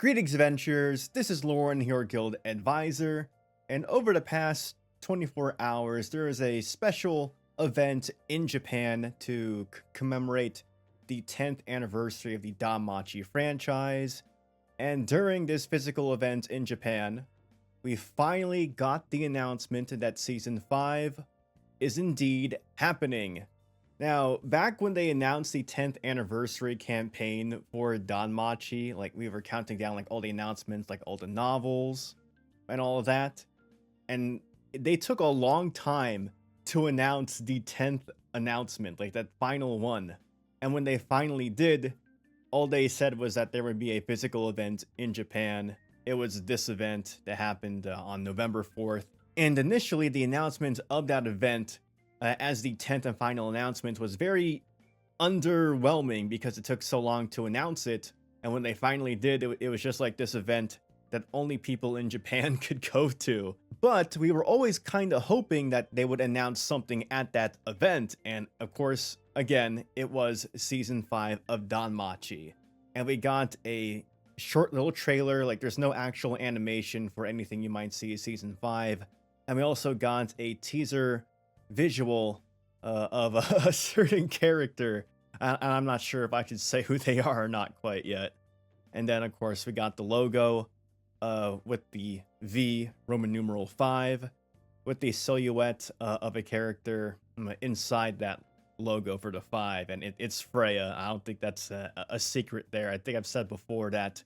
Greetings, adventurers. This is Lauren, your guild advisor, and over the past 24 hours, there is a special event in Japan to commemorate the 10th anniversary of the DanMachi franchise. And during this physical event in Japan, we finally got the announcement that Season 5 is indeed happening. Now, back when they announced the 10th anniversary campaign for DanMachi, like we were counting down like all the announcements, like all the novels and all of that. And they took a long time to announce the 10th announcement, like that final one. And when they finally did, all they said was that there would be a physical event in Japan. It was this event that happened on November 4th. And initially, the announcement of that event as the 10th and final announcement was very underwhelming because it took so long to announce it. And when they finally did, it was just like this event that only people in Japan could go to. But we were always kind of hoping that they would announce something at that event. And of course, again, it was Season 5 of DanMachi. And we got a short little trailer, like there's no actual animation for anything you might see in Season 5. And we also got a teaser visual of a certain character. And I'm not sure if I should say who they are or not quite yet. And then, of course, we got the logo with the V, Roman numeral 5, with the silhouette of a character inside that logo for the 5. And it's Freya. I don't think that's a secret there. I think I've said before that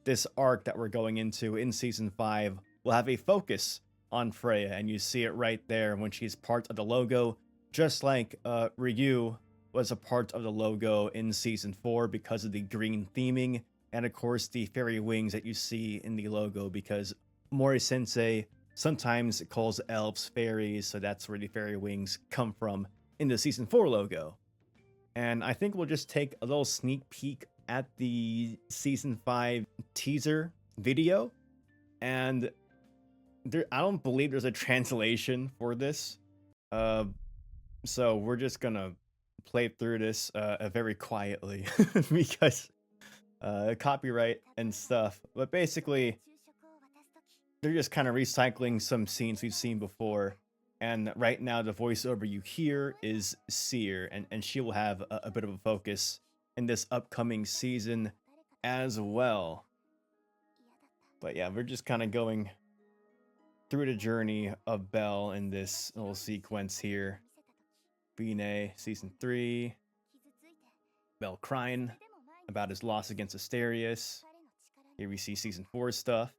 this arc that we're going into in Season 5 will have a focus on Freya, and you see it right there when she's part of the logo, just like Ryu was a part of the logo in Season 4 because of the green theming, and of course the fairy wings that you see in the logo because Mori-sensei sometimes calls elves fairies, so that's where the fairy wings come from in the Season 4 logo. And I think we'll just take a little sneak peek at the Season 5 teaser video, and I don't believe there's a translation for this, so we're just gonna play through this very quietly because copyright and stuff. But basically, they're just kind of recycling some scenes we've seen before, and right now the voiceover you hear is Seer, and she will have a bit of a focus in this upcoming season as well. But yeah, we're just kind of going through the journey of Bell in this little sequence here. Bine, Season 3. Bell crying about his loss against Asterius. Here we see Season 4 stuff.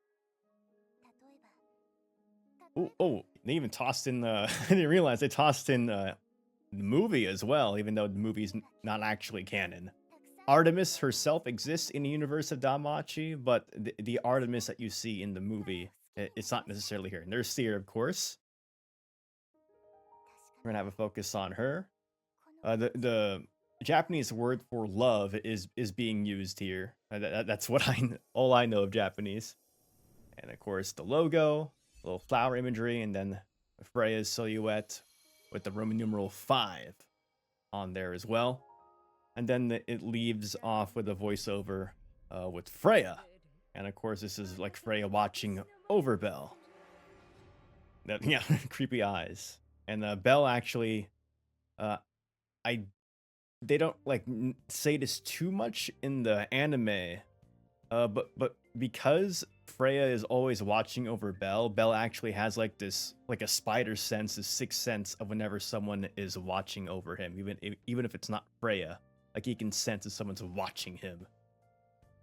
Oh, they even tossed in I didn't realize they tossed in the movie as well, even though the movie's not actually canon. Artemis herself exists in the universe of DanMachi, but the Artemis that you see in the movie, it's not necessarily here. And there's Seer, of course. We're gonna have a focus on her. The Japanese word for love is being used here. That's what all I know of Japanese. And of course, the logo, little flower imagery, and then Freya's silhouette with the Roman numeral 5 on there as well. And then it leaves off with a voiceover with Freya. And of course, this is like Freya watching over Bell. Yeah, creepy eyes. And Bell actually, they don't like say this too much in the anime, but because Freya is always watching over Bell, Bell actually has like this, like a spider sense, this sixth sense of whenever someone is watching over him, even if it's not Freya, like he can sense if someone's watching him.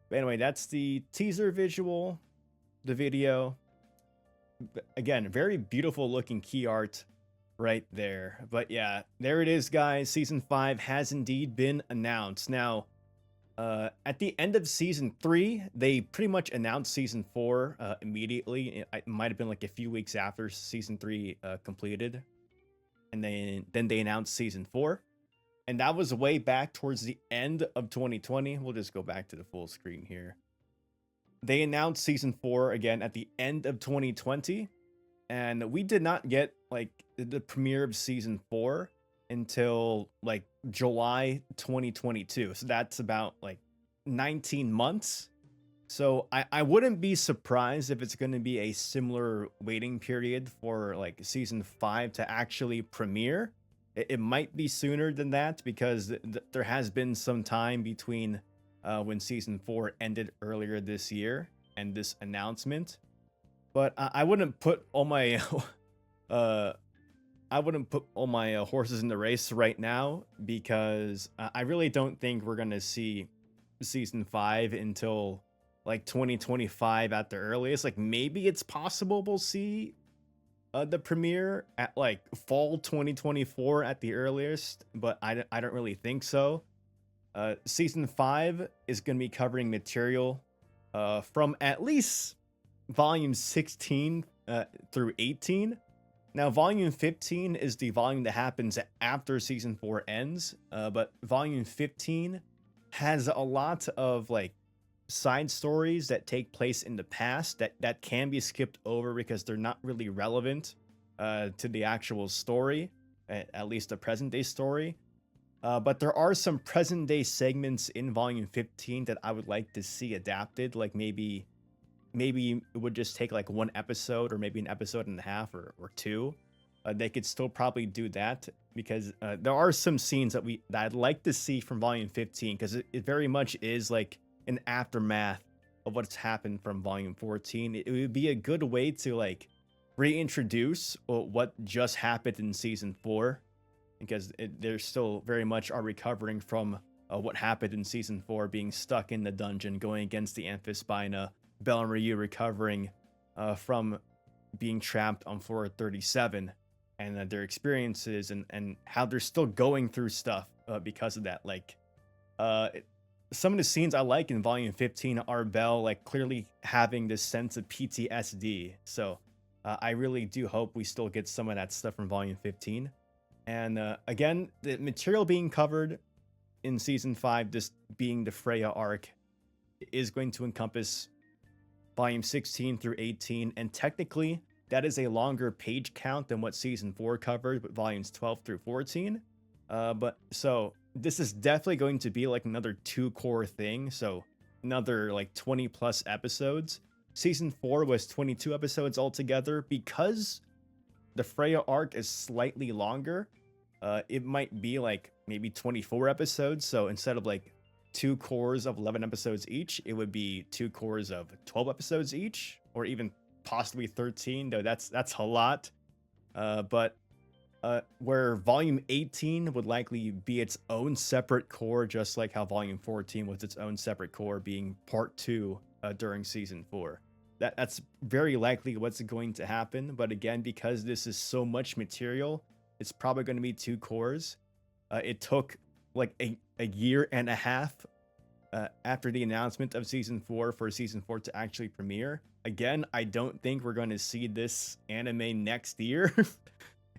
But anyway, that's the teaser visual, the video. Again, very beautiful looking key art right there. But yeah, there it is, guys. Season 5 has indeed been announced. Now, at the end of Season 3, they pretty much announced Season 4 immediately. It might have been like a few weeks after Season 3 completed. And then they announced Season 4. And that was way back towards the end of 2020. We'll just go back to the full screen here. They announced Season 4 again at the end of 2020. And we did not get like the premiere of Season 4 until like July 2022. So that's about like 19 months So I wouldn't be surprised if it's going to be a similar waiting period for like season 5 to actually premiere. It might be sooner than that because there has been some time between when season 4 ended earlier this year and this announcement. But I wouldn't put all my uh horses in the race right now because I really don't think we're gonna see season 5 until like 2025 at the earliest. Like maybe it's possible we'll see the premiere at like fall 2024 at the earliest, but I don't really think so. Season 5 is going to be covering material from at least volume 16 through 18. Now, volume 15 is the volume that happens after season 4 ends, but volume 15 has a lot of like side stories that take place in the past that can be skipped over because they're not really relevant to the actual story, at least the present day story. But there are some present day segments in volume 15 that I would like to see adapted. Like maybe it would just take like one episode or maybe an episode and a half or two. They could still probably do that because there are some scenes that I'd like to see from volume 15 because it very much is like an aftermath of what's happened from volume 14. It would be a good way to like reintroduce what just happened in season 4 because they're still very much are recovering from what happened in season 4, being stuck in the dungeon, going against the Amphispina, Bell and Ryu recovering from being trapped on floor 37, and their experiences and how they're still going through stuff because of that. Like, some of the scenes I like in volume 15 are Bell like clearly having this sense of PTSD. So I really do hope we still get some of that stuff from volume 15. And again, the material being covered in season 5, this being the Freya arc, is going to encompass volume 16 through 18, and technically that is a longer page count than what season 4 covered with volumes 12 through 14. But so this is definitely going to be like another 2 core thing, so another like 20 plus episodes. Season 4 was 22 episodes altogether. Because the Freya arc is slightly longer, it might be like maybe 24 episodes. So instead of like 2 cores of 11 episodes each, it would be 2 cores of 12 episodes each, or even possibly 13, though that's a lot. But where volume 18 would likely be its own separate core, just like how volume 14 was its own separate core, being part 2 during season 4. That's very likely what's going to happen. But again, because this is so much material, it's probably going to be 2 cores. It took like a year and a half after the announcement of season 4 for season 4 to actually premiere. Again, I don't think we're going to see this anime next year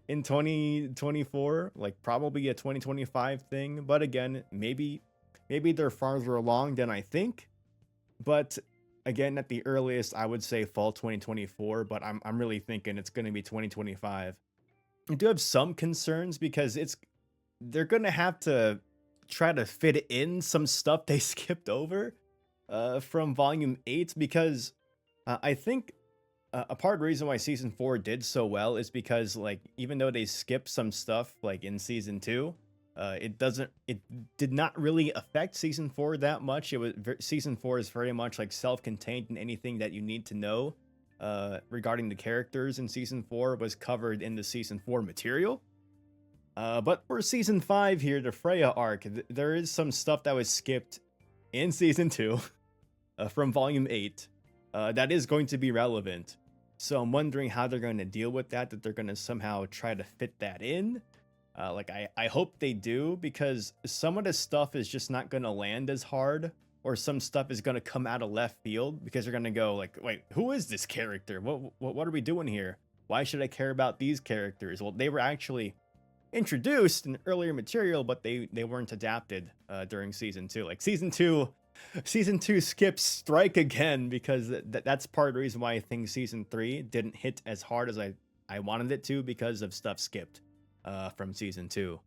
in 2024, like probably a 2025 thing. But again, maybe they're farther along than I think. But again, at the earliest, I would say fall 2024, but I'm really thinking it's going to be 2025. I do have some concerns because they're going to have to try to fit in some stuff they skipped over from volume 8, because I think a part of the reason why season 4 did so well is because like even though they skipped some stuff like in season 2, it did not really affect season 4 that much. Season 4 is very much like self-contained, and anything that you need to know regarding the characters in season 4 was covered in the season 4 material. But for season 5 here, the Freya arc, there is some stuff that was skipped in season 2 from volume 8 that is going to be relevant. So I'm wondering how they're going to deal with that they're going to somehow try to fit that in. Like I hope they do, because some of the stuff is just not going to land as hard, or some stuff is going to come out of left field because they're going to go like, wait, who is this character? What are we doing here? Why should I care about these characters? Well, they were actually introduced in earlier material, but they weren't adapted during season 2. Like season 2 skips strike again, because that's part of the reason why I think season 3 didn't hit as hard as I wanted it to, because of stuff skipped from season 2.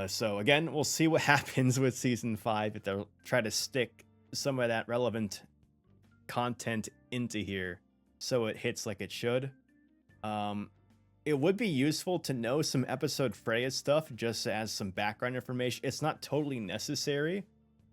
So again, we'll see what happens with season 5, if they'll try to stick some of that relevant content into here so it hits like it should. It would be useful to know some episode Freya stuff just as some background information. It's not totally necessary.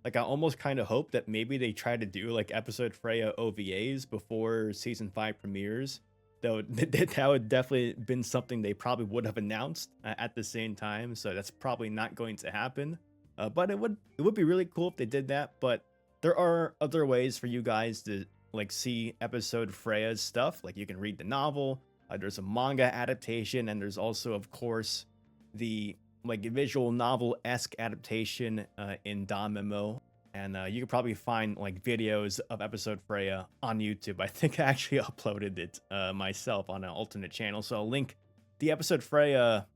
Like, I almost kind of hope that maybe they try to do like episode Freya OVAs before season 5 premieres. Though that would definitely been something they probably would have announced at the same time. So that's probably not going to happen. But it would be really cool if they did that. But there are other ways for you guys to like see episode Freya's stuff. Like, you can read the novel. There's a manga adaptation, and there's also, of course, the like visual novel-esque adaptation in DanMemo. And you could probably find like videos of episode Freya on YouTube. I think I actually uploaded it myself on an alternate channel. So I'll link the episode Freya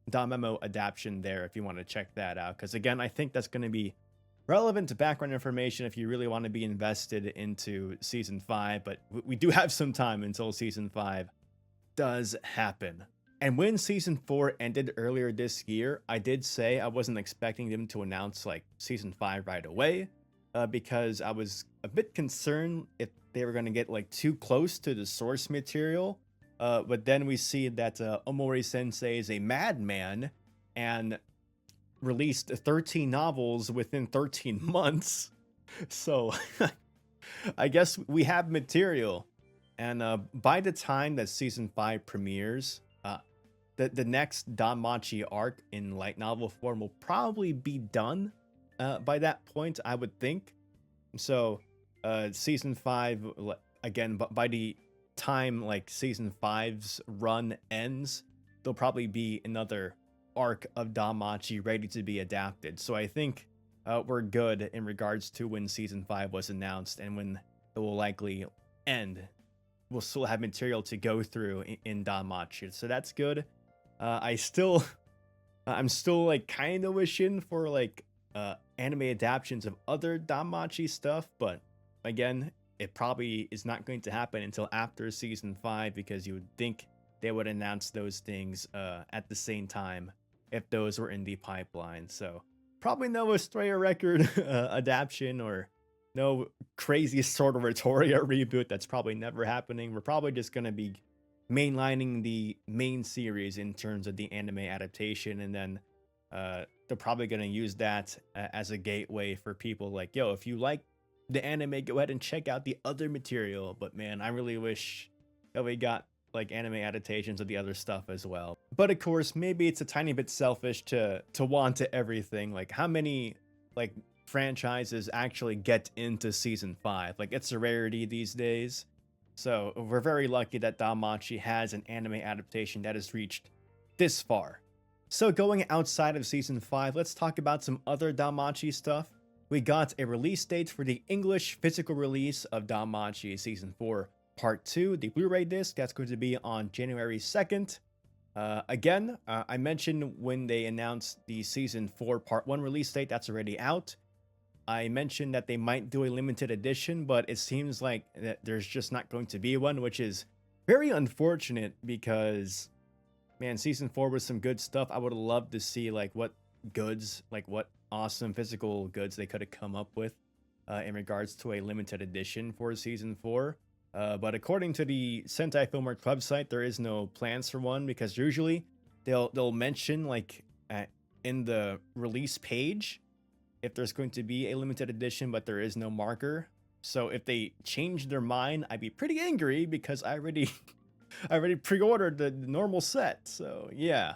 DanMemo adaptation there if you want to check that out. Because again, I think that's going to be relevant to background information if you really want to be invested into season 5. But we do have some time until season 5 does happen. And when season 4 ended earlier this year, I did say I wasn't expecting them to announce like season 5 right away, because I was a bit concerned if they were going to get like too close to the source material. But then we see that Omori Sensei is a madman and released 13 novels within 13 months. So I guess we have material. And by the time that season 5 premieres, the next DanMachi arc in light novel form will probably be done by that point, I would think. So season 5, again, by the time like season 5's run ends, there'll probably be another arc of DanMachi ready to be adapted. So I think we're good in regards to when season 5 was announced and when it will likely end. We'll still have material to go through in DanMachi, so that's good. I'm still like kind of wishing for like anime adaptations of other DanMachi stuff, but again, it probably is not going to happen until after season 5, because you would think they would announce those things at the same time if those were in the pipeline. So probably no Astrea record adaptation, or no crazy sort of Oratoria reboot. That's probably never happening. We're probably just going to be mainlining the main series in terms of the anime adaptation, and then they're probably going to use that as a gateway for people like, yo, if you like the anime, go ahead and check out the other material. But man, I really wish that we got like anime adaptations of the other stuff as well. But of course, maybe it's a tiny bit selfish to want to everything. Like, how many like franchises actually get into season 5? Like, it's a rarity these days. So we're very lucky that DanMachi has an anime adaptation that has reached this far. So going outside of season 5, let's talk about some other DanMachi stuff. We got a release date for the English physical release of DanMachi season 4 part 2, the Blu-ray disc. That's going to be on January 2nd. Again, I mentioned when they announced the season 4 part 1 release date, that's already out. I mentioned that they might do a limited edition, but it seems like that there's just not going to be one, which is very unfortunate because, man, season 4 was some good stuff. I would have loved to see like what goods, like what awesome physical goods they could have come up with in regards to a limited edition for season 4. But according to the Sentai Filmworks website, there is no plans for one, because usually they'll mention like in the release page if there's going to be a limited edition, but there is no marker. So if they change their mind, I'd be pretty angry because I already pre-ordered the normal set. So yeah,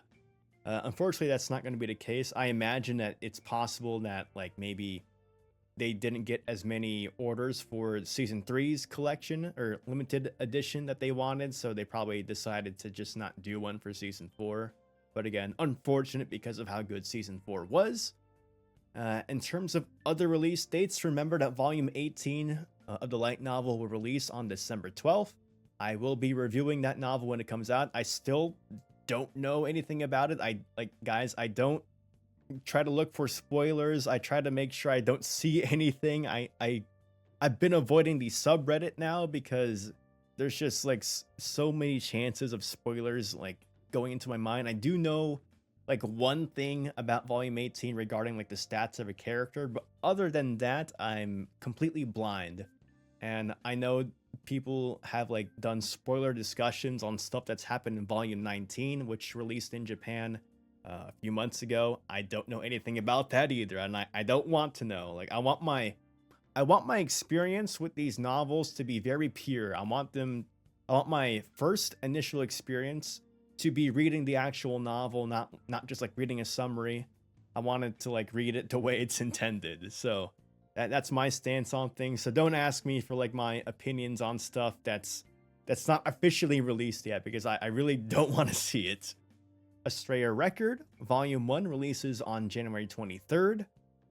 unfortunately that's not going to be the case. I imagine that it's possible that like maybe they didn't get as many orders for season 3's collection or limited edition that they wanted, so they probably decided to just not do one for season 4. But again, unfortunate because of how good season 4 was. In terms of other release dates, remember that volume 18 of the light novel will release on December 12th. I will be reviewing that novel when it comes out. I still don't know anything about it. I don't try to look for spoilers. I try to make sure I don't see anything. I've been avoiding the subreddit now because there's just like so many chances of spoilers like going into my mind. I do know like one thing about volume 18 regarding like the stats of a character, but other than that, I'm completely blind And I know people have like done spoiler discussions on stuff that's happened in volume 19, which released in Japan a few months ago. I don't know anything about that either, and I don't want to know. Like I want my experience with these novels to be very pure. I want my first initial experience to be reading the actual novel, not just like reading a summary. I wanted to like read it the way it's intended. So that's my stance on things. So don't ask me for like my opinions on stuff that's not officially released yet, because I really don't want to see it. Astrea Record Volume 1 releases on January 23rd.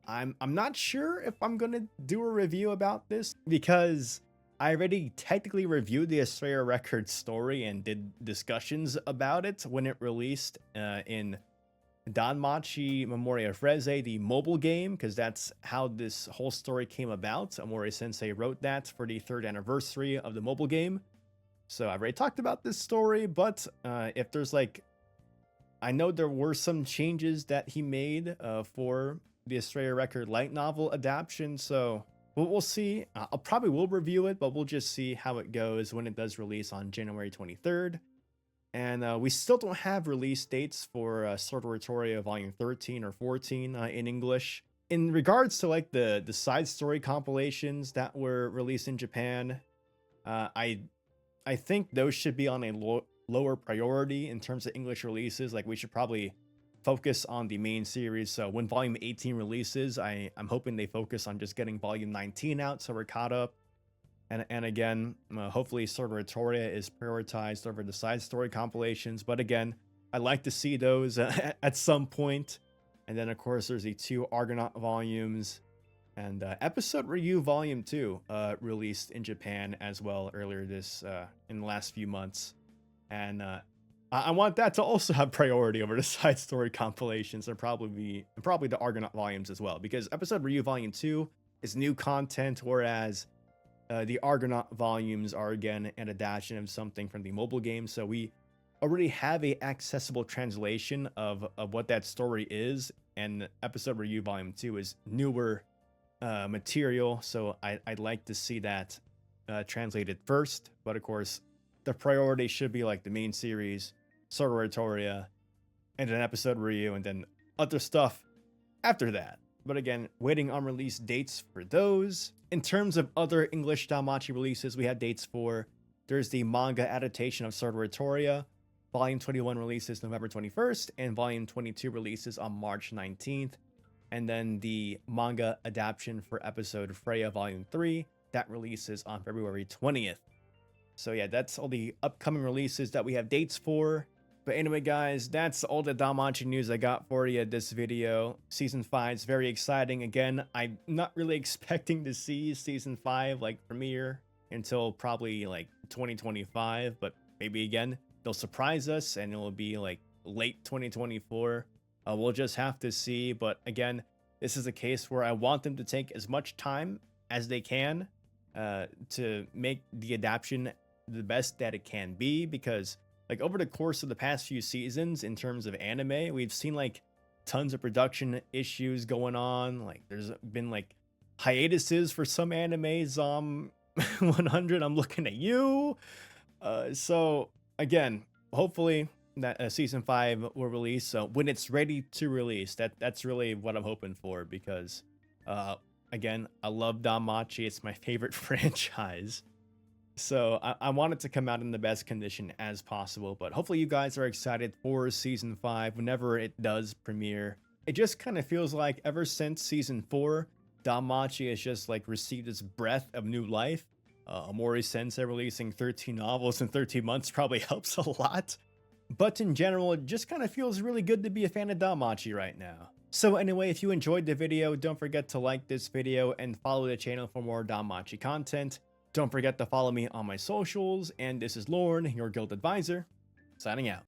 I'm not sure if I'm gonna do a review about this, because I already technically reviewed the Astrea Record story and did discussions about it when it released in DanMachi Memoria Freese, the mobile game, because that's how this whole story came about. Amori Sensei wrote that for the 3rd anniversary of the mobile game. So I've already talked about this story, but if there's like, I know there were some changes that he made for the Astrea Record light novel adaptation, so we'll see. I'll probably will review it, but we'll just see how it goes when it does release on January 23rd. And we still don't have release dates for Sword Oratoria Volume 13 or 14 in English. In regards to like the side story compilations that were released in Japan, I think those should be on a lower priority in terms of English releases. Like we should probably focus on the main series. So when Volume 18 releases, I'm hoping they focus on just getting Volume 19 out so we're caught up. And again, hopefully Sword Oratoria is prioritized over the side story compilations. But again, I'd like to see those at some point. And then, of course, there's the 2 Argonaut volumes. And Episode Ryu Volume 2 released in Japan as well earlier in the last few months. And I want that to also have priority over the side story compilations, and probably the Argonaut volumes as well. Because Episode Ryu Volume 2 is new content, whereas the Argonaut volumes are again an adaptation of something from the mobile game, so we already have a accessible translation of what that story is, and Episode Ryu Volume 2 is newer material, so I'd like to see that translated first. But of course, the priority should be like the main series, Sword Oratoria, and then Episode Ryu, and then other stuff after that. But again, waiting on release dates for those. In terms of other English DanMachi releases, we have dates for, there's the manga adaptation of Sword Oratoria. Volume 21 releases November 21st, and Volume 22 releases on March 19th. And then the manga adaptation for Episode Freya Volume 3, that releases on February 20th. So yeah, that's all the upcoming releases that we have dates for. But anyway, guys, that's all the DanMachi news I got for you this video. Season 5 is very exciting. Again, I'm not really expecting to see Season 5 like premiere until probably like 2025, but maybe again, they'll surprise us and it'll be like late 2024. We'll just have to see. But again, this is a case where I want them to take as much time as they can to make the adaptation the best that it can be, because like over the course of the past few seasons in terms of anime, we've seen like tons of production issues going on. Like there's been like hiatuses for some animes. 100, I'm looking at you. So again, hopefully that Season 5 will release when it's ready to release. That's really what I'm hoping for, because again, I love DanMachi. It's my favorite franchise. So I want it to come out in the best condition as possible. But hopefully you guys are excited for Season 5 whenever it does premiere. It just kind of feels like ever since Season 4, DanMachi has just like received its breath of new life. Amori Sensei releasing 13 novels in 13 months probably helps a lot. But in general, it just kind of feels really good to be a fan of DanMachi right now. So anyway, if you enjoyed the video, don't forget to like this video and follow the channel for more DanMachi content. Don't forget to follow me on my socials, and this is Lorne, your guild advisor, signing out.